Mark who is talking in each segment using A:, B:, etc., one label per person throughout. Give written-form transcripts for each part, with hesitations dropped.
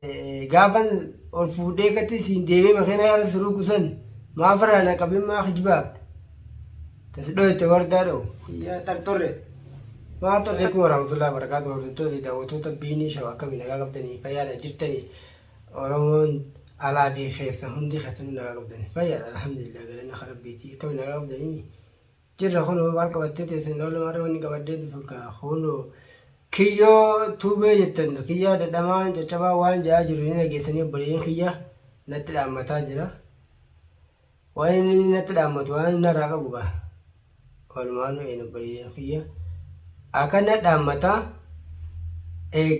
A: gaafan ol fuudhee katti siin deebee makiina yaala suruu kusan maaf irraa na qabin maa kijibaafte tas dhoyte wardaa dha'u yaa tartorre maa torre kun warahmatullahi wabarakaatu hordoftoota daawwattoota biinii shawaa akkamii nagaa qabdanii fayyaadha jirtanii oromoon alaa fi keessa hundi keessanuu nagaa qabdanii fayyaadha alhamdulillah galanna rabbiitii akkamii nagaa qabdanii jirra kunoo maal qabattee teessan oolmaa wanni qabaddee dhufu kunoo kiyyoo tuubee jettan kiyyaa dadhamaan caccabaa waan ja'aa jiru ni dhageessanii obboleeyyan kiyya natti dhaammataa jira waan inni natti dhaammatu waan inni irraa qabu gaa walumaanuu een obboleeyyan kiyya akkana dhaammataa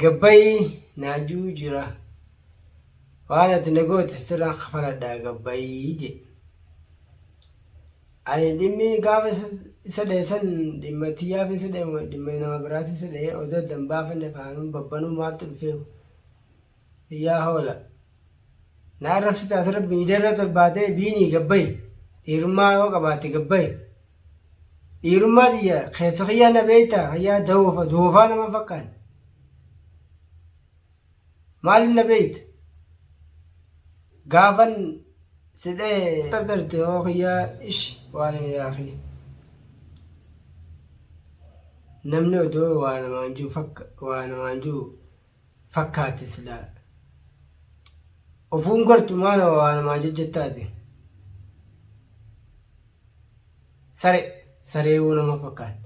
A: gabbayii naajuu jira waan ati nagoote sirraan kafaladhaa gabbayii je ani dhimmi gaafa isa dheessan dhimma tiyyaaf isa dheemu dhimma nama biraati isa dhee odoo dambaafanne faanuun babbanuu maaltu dhufeewu iyyaa hoola naarra sitaas rabbi idarra tolbaatee biinii gabbayi dhiirummaa yoo qabaate gabbayi dhiirummaa tiyya keessa kiyyaa na beeyta kiyyaa doofaa nama fakkaan maalin na beeyta gaafan sidee tardarte oo kiyyaa ish waan yaafi namni odoo waa namaan jiru fakkaate silaa ofuun gortu maana waa namaa jejjettaate sareewuu nama fakkaate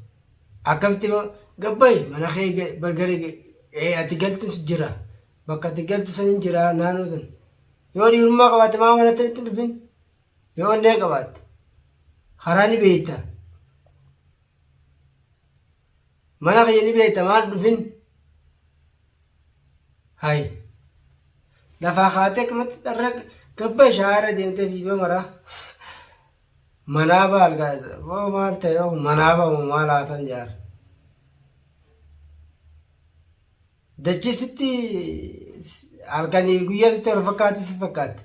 A: akkamitti gabbayi mana kee bargare ati galtus jira bakka ati galtu sanin jira naannoo san yoo dhiirummaa qabaatte maa manatti itti dhufin yoo onnee qabaatte karaa ni beeyta mana kiyya ni beeyta maal dhufin hay lafaa kaatee akkamatti dharra gabba shaara deemtee fiidoo maraa manaa baal gaasa oo maal ta'e oo manaa ba'u maal haasan jaara dachisitti halkanii guyyaa sitti wal fakkaatti si fakkaatti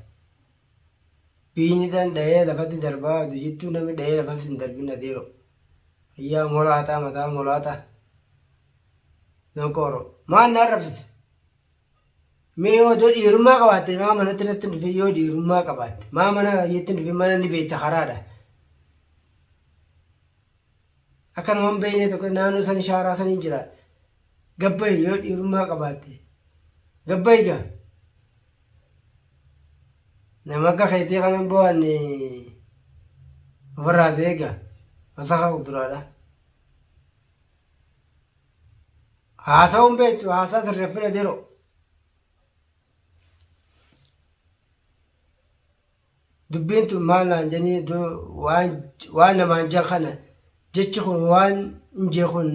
A: biini danda'ee lafatti darbaa dujittuu namni dha'ee lafatti hin darbin adeero iyyaa molaataa mataa molaataa donkooro maan na arrabsise mee yoo dhiirummaa qabaatte maa manatti natti dhufe yoo dhiirummaa qabaatte maa mana yetti dhufe mana ni beekta karaadha akkanumaan beeyne tokko naannoo san shaaraa sanii jira gabbayi yoo dhiirummaa qabaatte gabbayi gaa nama akka keetii kanan bo'anne ofirraa eega masaka kuduraadha haasa'uun beektu haasaa sirreeffina dero dubbiin tun maal naan janii waan namaan jan kana jechi kun waan injee kun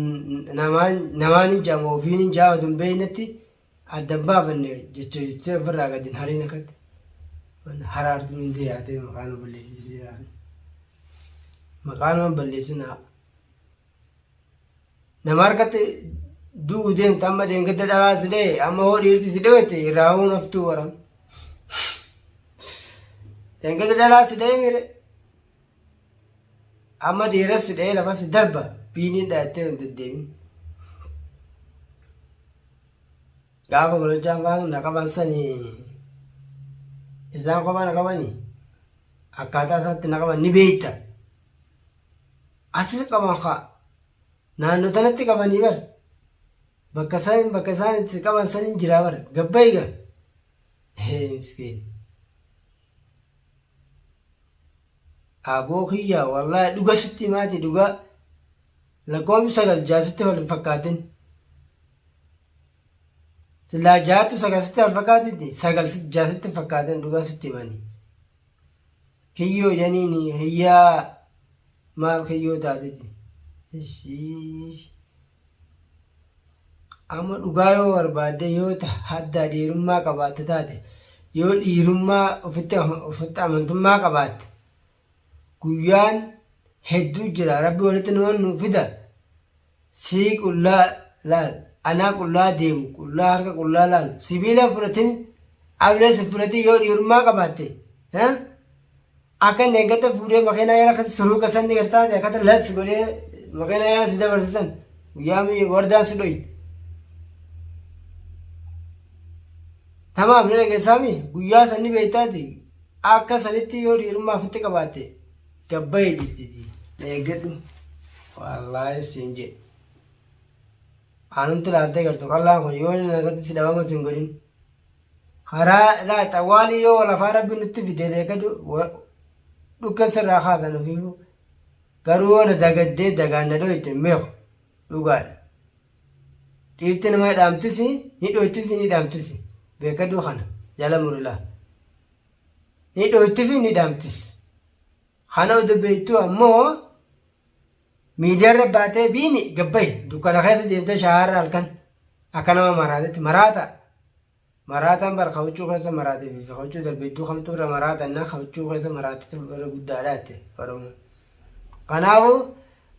A: namaan hin jaamu ofiin hin jaa odun beeynetti addan baafanne jecha ofirraa gadin hariin akkatti haraartuu hin yaatee maqaan balleessisee yaate maqaan balleessin haa nama harkatti du'u deemta amma deengedda dhalaas dhee amma hoo dhiirti si dhewette irraa'uun haftuu waram deengedda dhalaas dhee mire amma dhiiras dhee lafas darba biiniin dhaattee hin deddeemin gaafa golochaan faan na qaban sanii isaan kophaa na qabanii akkaataa isaatti na qaban ni beeyta asis qaban kaa naannoo tanatti qabanii bara bakka isaan itti qaban sanin jiraa bara gabbayi gaa miskiin aboo kiyyaa wallaahi dhuga sitti maati dhuga lakkoofni sagal jaasitti wal fakkaatin silaa jaatu sagal sitti wal fakkaatitti sagal jaasitti fakkaatin dhuga sitti himanii kiyyoo janiini hiyyaa maal kiyyoo taatiti amma dhugaa yoo barbaadde yoo haddaa dhiirummaa qabaatte taate yoo dhiirummaa ofitti amantummaa qabaatte guyyaan hedduu jira rabbi walitti nama nu fida sii qullaa laal anaa qullaa deemu qullaa harka qullaa laalu sibiila fudhatin ablee si fudhatin yoo dhiirummaa qabaatte akka inni eeggata fuudhee makiinaa yaala akkasi suruu qasanni gartaate akkata las godhee makiinaa yaala si dabarsisan guyyaa wardaan si dhoyte tamaam ni dhageessaami guyyaa sanni beektaati akka sanitti yoo dhiirummaa ofitti qabaatte gabbayee jettiti na eeggadhu wallaahi siin jedhe aanutti laaltee gartu qallaan kun yoo inni nagatti si dhabama sin godhin karaa laata waan yoo lafaa rabbi nutti fidee deeggadu dhukka sirraa kaasan ofiifu garuu yoo na dagaddee dagaanna dhoyte meeku dhugaadha dhiirti nama hidhaamtisi ni dhoytisi ni hidhaamtisi beekaduu kana jala murilaa ni dhoytifi ni hidhaamtisi kana odo beektu ammoo miidiyaarra baatee biini gabbaye dukkana keessa deemtee shaharra halkan akka nama maraatetti maraataan bara kawachuu keessa maraatee fi kawachuu darbeettuu kamtuu irra maraatan na kawachuu keessa maraatee bara guddaadha jette oromoo kanaafu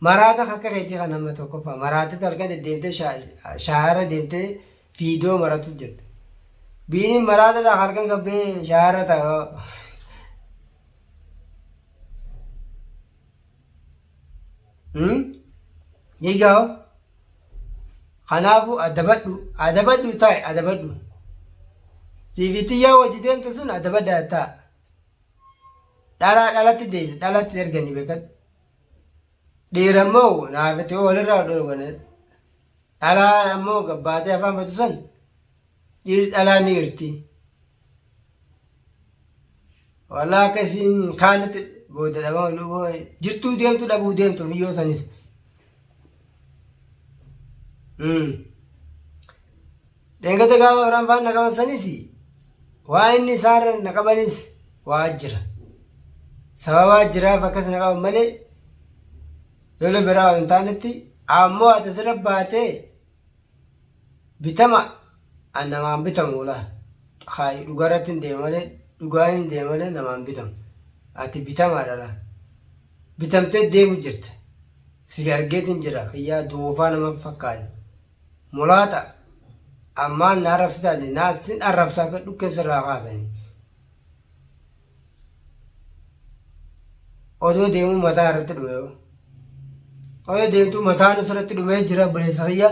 A: maraata akka keetii kan nama tokkoffaa maraatee halkan deemtee shaharra deemtee fiidiyoo maratu jirti biini maraataadha halkan gabbee shaharra ta'a Yigao kanaafu adabadhu taa'e adabadhu siifitiyyaa wajji deemtu sun adabadda ta'a dhalatti deemte dhalatti erganii beekadhu dhiirammoo naafete walirraa dhorgane dhalaa ammoo gabbaatee afaan batu sun dhalaa ni hirti wallaa akkasiin kaanitti booda dhabama jirtuu deemtu dhabuu deemtu biyyoo sanis dheengata gaafa biraan faan naqaban sanis waa inni isaarra naqabanis waa jira sababaa jiraaf akkas naqaban malee lola biraa hin taanetti ammoo ati asirra baatee bitama namaan bitamu laa dhugarratti hin deema malee dhugaan hin deema malee namaan bitamu ati bitamaadha laa bitamtee deemu jirta si argeetin jira kiyyaa duufaa nama fakkaate mulaata ammaan na arrabsitaate naasin arrabsaa akka dhukkeessirraa kaasanii odoo deemuu mataa irratti dhume odoo deemtuu mataan isirratti dhumee jira buleessa kiyya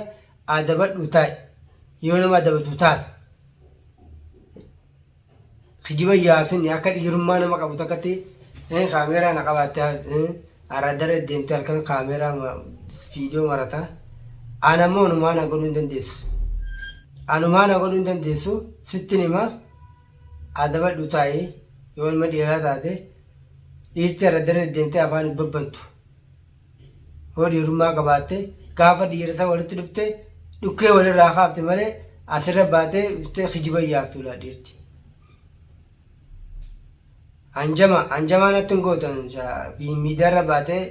A: adabadhu taa'e yoo nama adabatu taate kijiba yaasin akka dhiirummaa nama qabu takkatti kaameeraa na qabaatte aradara deemte halkan kaameeraa fiidiyoo marata anammoo anumaa na godhuu hin dandeessu anumaa na godhuu hin dandeessu sittin hima adabadhu taa'e yoo ilma dhiiraa taate dhiirti aradara deemte afaan hin babbantu yoo dhiirummaa qabaatte gaafa dhiirasa walitti dhufte dhukkee walirraa kaafte malee asirra baatee ustee kijiba yaaftudha dhiirti anjama natti hin gootan miidiyaarra baatee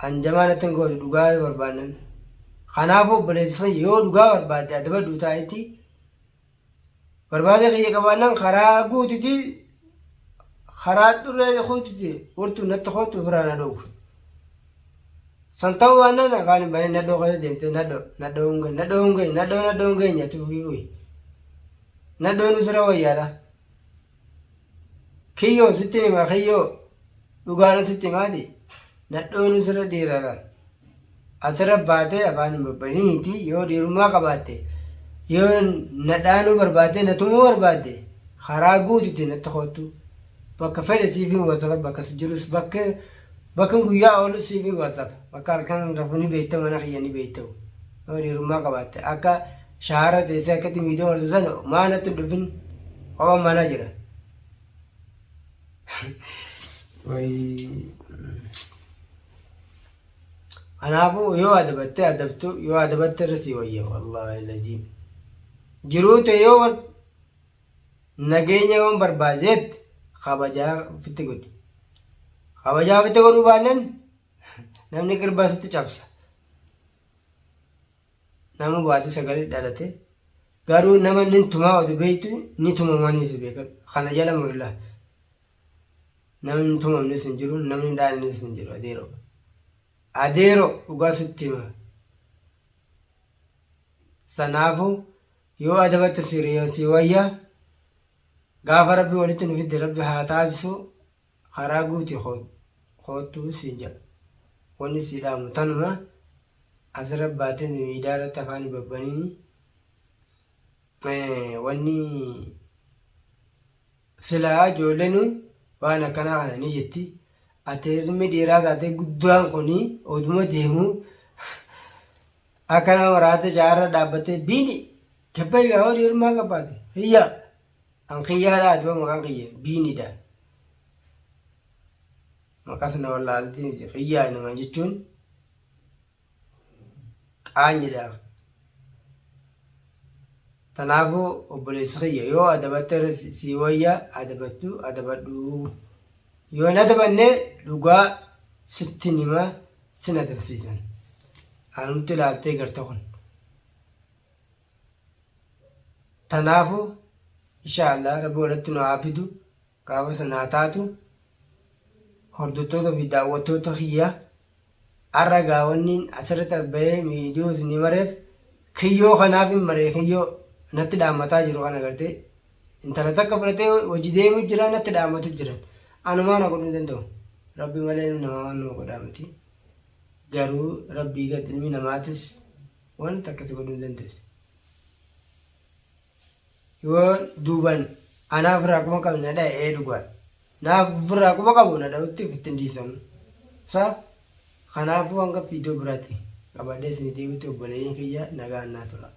A: anjamaa natti hin gootu dhugaa barbaadan kanaafuu obboleessa yoo dhugaa barbaadde adabadhu taa'etti barbaade kiyya qabaannaan karaa guutiti karaa xurree kuutiti urtu natti kootu biraa na dhowwu san ta'uu waannan afaan hin banee nadhoo keessa deemte nadhoo hin geenye ati ufii nadhoon usira wayyaadha kiyyoo sitti hima kiyyoo dhugaana sitti himaati nadhoon usira dhiirara asirra baatee afaan hin babbaniiti yoo dhiirummaa qabaatte yoo nadhaanuu barbaadde natumuu barbaadde karaa guutiti natti kootu bakka fedhe siifin wasafa bakka jirus bakka guyyaa oolu siifin wasafa bakka halkan rafuni beekta mana kiyya ni beektawu yoo dhiirummaa qabaatte akka shaara teessee akkatti miidiyoo martu sana maanatti dhufin qofa mana jira kanaafuu yoo adabatte adabtu yoo adabatte irra sii wayya wallaahi laziim jiruute yoo nageenya yoon barbaadeet kabajaa ofitti godhi kabajaa ofitti godhuu baannaan namni qirbaa sitti cabsa nama baate sagalee dhalate garuu nama nin tumaa odu beektu ni tumamanii si beekan kana jala murlaa namni tumamnis hin jiru namni dhaalnis hin jiru adeero dhugaa sitti hima sanaafu yoo adabatte si wayyaa gaafa rabbi walitti nu fidde rabbi haa taasisu karaa guuti koottuu siin jedha wanni si dhaamu tanuma asirra baatee miidiyaa irratti afaan babbaniini wanni silaa ijoolleen waan akkanaa kana ni jetti. Ati ilmi dhiiraa taatee guddaan kuni oduma deemu akkana maraate shaara dhaabbatee biini gabbai gaa horii hirmaa qabaate hiyyaa an kiyyaadhaa ati maqaan kiyya biinidha. Maqas na wallaaltiin hiyyaa nama jechuun qaanyiidhaaf. Kanaafuu obboleessi kiyya yoo adabatte si wayyaa adabattu adabadhu. Yoo na adabanne dhugaa sitti himaa sin adabsiisan. Anumti ilaaltee garta kun. Kanaafuu inshaallah rabbi walitti nu haa fidu gaafa sanaa taatu hordoftoota fi daawwattoota kiyya har'a gaawwanniin asirratti bahee miidiyoo isinii mareef kiyyoo kanaaf hin maree kiyyoo natti dhaammataa jiru kana gartee intala takka fudhatee hojii deemu jira natti dhaammatu jiran anumaa na godhuu danda'u rabbi malee nama waan nama godhaa miti garuu rabbii gad ilmi namaatis wanta akkasi godhuu dandeessi. Yoo duuban anaaf irraa kuma qabu na dha'ee dhugaa naaf irraa kuma qabu na dha'utti ittiin dhiisamu saa kanaafuu hanga fiidoo biraatti qabadee isin deebitti obboleeyyiin kiyya nagaan naa tura.